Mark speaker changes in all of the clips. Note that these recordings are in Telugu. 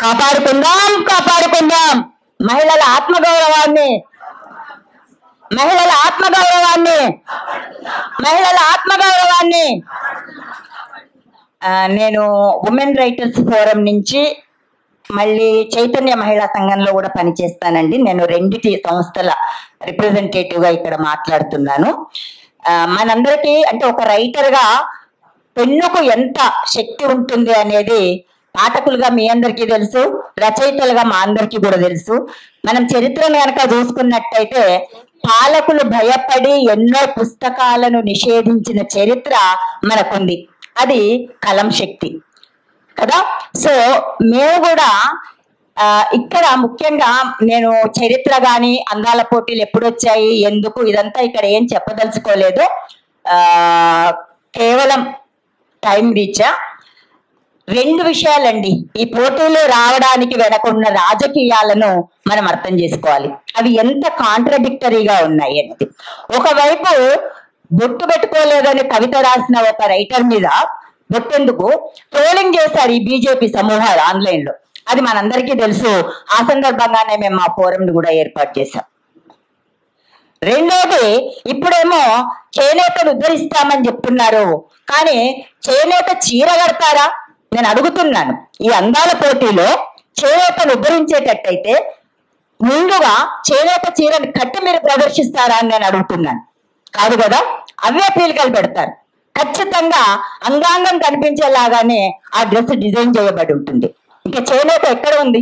Speaker 1: కాపాడుకుందాం కాపాడుకుందాం మహిళల ఆత్మగౌరవాన్ని మహిళల ఆత్మగౌరవాన్ని మహిళల ఆత్మగౌరవాన్ని నేను ఉమెన్ రైటర్స్ ఫోరం నుంచి మళ్ళీ చైతన్య మహిళా సంఘంలో కూడా పనిచేస్తానండి. నేను రెండిటి సంస్థల రిప్రజెంటేటివ్ గా ఇక్కడ మాట్లాడుతున్నాను. మనందరికీ అంటే ఒక రైటర్ గా పెన్నుకు ఎంత శక్తి ఉంటుంది అనేది పాఠకులుగా మీ అందరికీ తెలుసు, రచయితలుగా మా అందరికీ కూడా తెలుసు. మనం చరిత్రను కనుక చూసుకున్నట్టయితే పాలకులు భయపడి ఎన్నో పుస్తకాలను నిషేధించిన చరిత్ర మనకుంది. అది కలం శక్తి కదా. సో మేము కూడా ఇక్కడ ముఖ్యంగా నేను చరిత్ర గాని అందాల పోటీలు ఎప్పుడు వచ్చాయి ఎందుకు ఇదంతా ఇక్కడ ఏం చెప్పదలుచుకోలేదు. కేవలం టైం రీచా రెండు విషయాలండి ఈ పోటీలు రావడానికి వెనకున్న రాజకీయాలను మనం అర్థం చేసుకోవాలి. అవి ఎంత కాంట్రడిక్టరీగా ఉన్నాయి అనేది. ఒకవైపు బొట్టు పెట్టుకోలేదని కవిత రాసిన ఒక రైటర్ మీద బొట్టెందుకు ట్రోలింగ్ చేశారు ఈ బీజేపీ సమూహాలు ఆన్లైన్ లో. అది మనందరికీ తెలుసు. ఆ సందర్భంగానే మేము మా ఫోరం కూడా ఏర్పాటు చేశాం. రెండోది, ఇప్పుడేమో చేనేతను ఉద్ధరిస్తామని చెప్తున్నారు, కానీ చేనేత చీర కడతారా నేను అడుగుతున్నాను. ఈ అందాల పోటీలో చేనేతను ఉద్ధరించేటట్టయితే ముందుగా చేనేత చీరని కట్టి మీరు ప్రదర్శిస్తారా అని నేను అడుగుతున్నాను. కాదు కదా, అవే పీలికలు పెడతారు. ఖచ్చితంగా అంగాంగం కనిపించేలాగానే ఆ డ్రెస్ డిజైన్ చేయబడి ఉంటుంది. ఇంకా చేనేత ఎక్కడ ఉంది,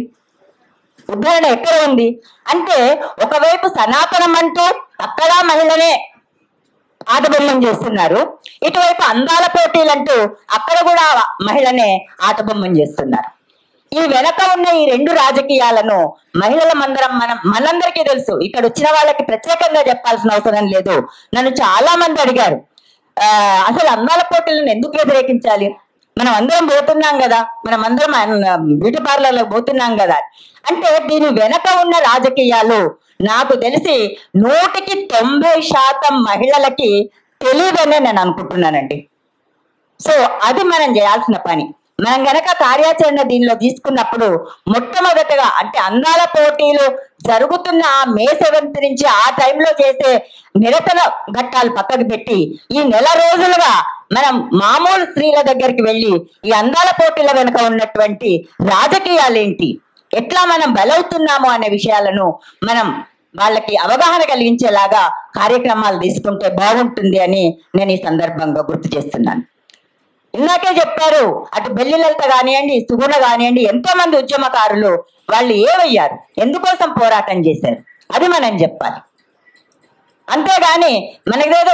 Speaker 1: ఉద్ధరణ ఎక్కడ ఉంది అంటే ఒకవైపు సనాతనం అంటూ అక్కడ మహిళనే ఆటబొమ్మం చేస్తున్నారు, ఇటువైపు అందాల పోటీలంటూ అక్కడ కూడా మహిళనే ఆటబొమ్మం చేస్తున్నారు. ఈ వెనక ఉన్న ఈ రెండు రాజకీయాలను మహిళల మనందరికీ తెలుసు. ఇక్కడ వచ్చిన వాళ్ళకి ప్రత్యేకంగా చెప్పాల్సిన అవసరం లేదు. నన్ను చాలా మంది అడిగారు, అసలు అందాల పోటీలను ఎందుకు వ్యతిరేకించాలి, మనం అందరం పోతున్నాం కదా, మనం అందరం బ్యూటీ పార్లర్లకు పోతున్నాం కదా అంటే దీని వెనక ఉన్న రాజకీయాలు నాకు తెలిసి 100% మహిళలకి తెలియదనే నేను అనుకుంటున్నానండి. సో అది మనం చేయాల్సిన పని. మనం గనక కార్యాచరణ దీనిలో తీసుకున్నప్పుడు మొట్టమొదటగా అంటే అందాల పోటీలు జరుగుతున్న మే 7 నుంచి ఆ టైంలో చేసే నిరసన ఘట్టాలు పక్కకు పెట్టి ఈ నెల రోజులుగా మనం మామూలు స్త్రీల దగ్గరికి వెళ్ళి ఈ అందాల పోటీల వెనుక ఉన్నటువంటి రాజకీయాలు ఏంటి, ఎట్లా మనం బలవుతున్నాము అనే విషయాలను మనం వాళ్ళకి అవగాహన కలిగించేలాగా కార్యక్రమాలు తీసుకుంటే బాగుంటుంది అని నేను ఈ సందర్భంగా గుర్తు చేస్తున్నాను. ఇందాకే చెప్పారు, అటు బెల్లి లలిత కానివ్వండి, సుగుణ కానివ్వండి, ఎంతో మంది ఉద్యమకారులు వాళ్ళు ఏమయ్యారు, ఎందుకోసం పోరాటం చేశారు, అది మనం చెప్పాలి. అంతేగాని మనకేదో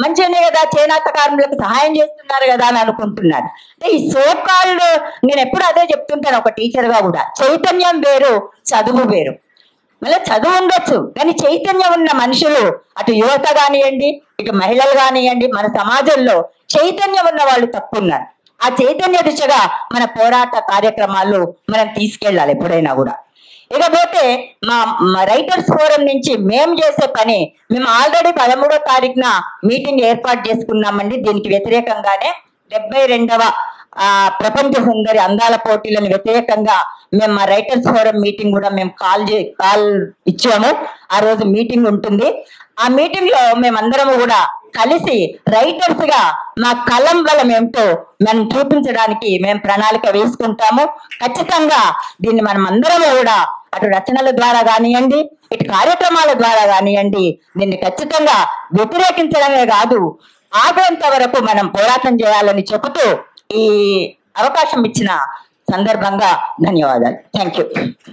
Speaker 1: మంచిగానే కదా చేనేత కార్మికులకు సహాయం చేస్తున్నారు కదా అని అనుకుంటున్నారు. అంటే ఈ సోకాళ్ళు నేను ఎప్పుడు అదే చెప్తుంటాను ఒక టీచర్ గా కూడా, చైతన్యం వేరు చదువు వేరు. మళ్ళీ చదువు ఉండొచ్చు కానీ చైతన్యం ఉన్న మనుషులు అటు యువత కానివ్వండి ఇటు మహిళలు కానివ్వండి మన సమాజంలో చైతన్యం ఉన్న వాళ్ళు తక్కువ ఉన్నారు. ఆ చైతన్య దిశగా మన పోరాట కార్యక్రమాలు మనం తీసుకెళ్ళాలి ఎప్పుడైనా కూడా. ఇకపోతే మా రైటర్స్ ఫోరం నుంచి మేము చేసే పని, మేము ఆల్రెడీ 13వ తారీఖున మీటింగ్ ఏర్పాటు చేసుకున్నామండి. దీనికి వ్యతిరేకంగానే 72వ ప్రపంచ సుందరి అందాల పోటీలను వ్యతిరేకంగా మేము మా రైటర్స్ ఫోరం మీటింగ్ కూడా మేము కాల్ ఇచ్చాము. ఆ రోజు మీటింగ్ ఉంటుంది. ఆ మీటింగ్ లో మేమందరము కూడా కలిసి రైటర్స్ గా మా కలం బలం ఏమిటో మనం చూపించడానికి మేము ప్రణాళిక వేసుకుంటాము. ఖచ్చితంగా దీన్ని మనం అందరము కూడా అటు రచనల ద్వారా కానివ్వండి ఇటు కార్యక్రమాల ద్వారా కానివ్వండి దీన్ని ఖచ్చితంగా వ్యతిరేకించడమే కాదు ఆగేంత వరకు మనం పోరాటం చేయాలని చెబుతూ ఈ అవకాశం ఇచ్చిన సందర్భంగా ధన్యవాదాలు. Thank you.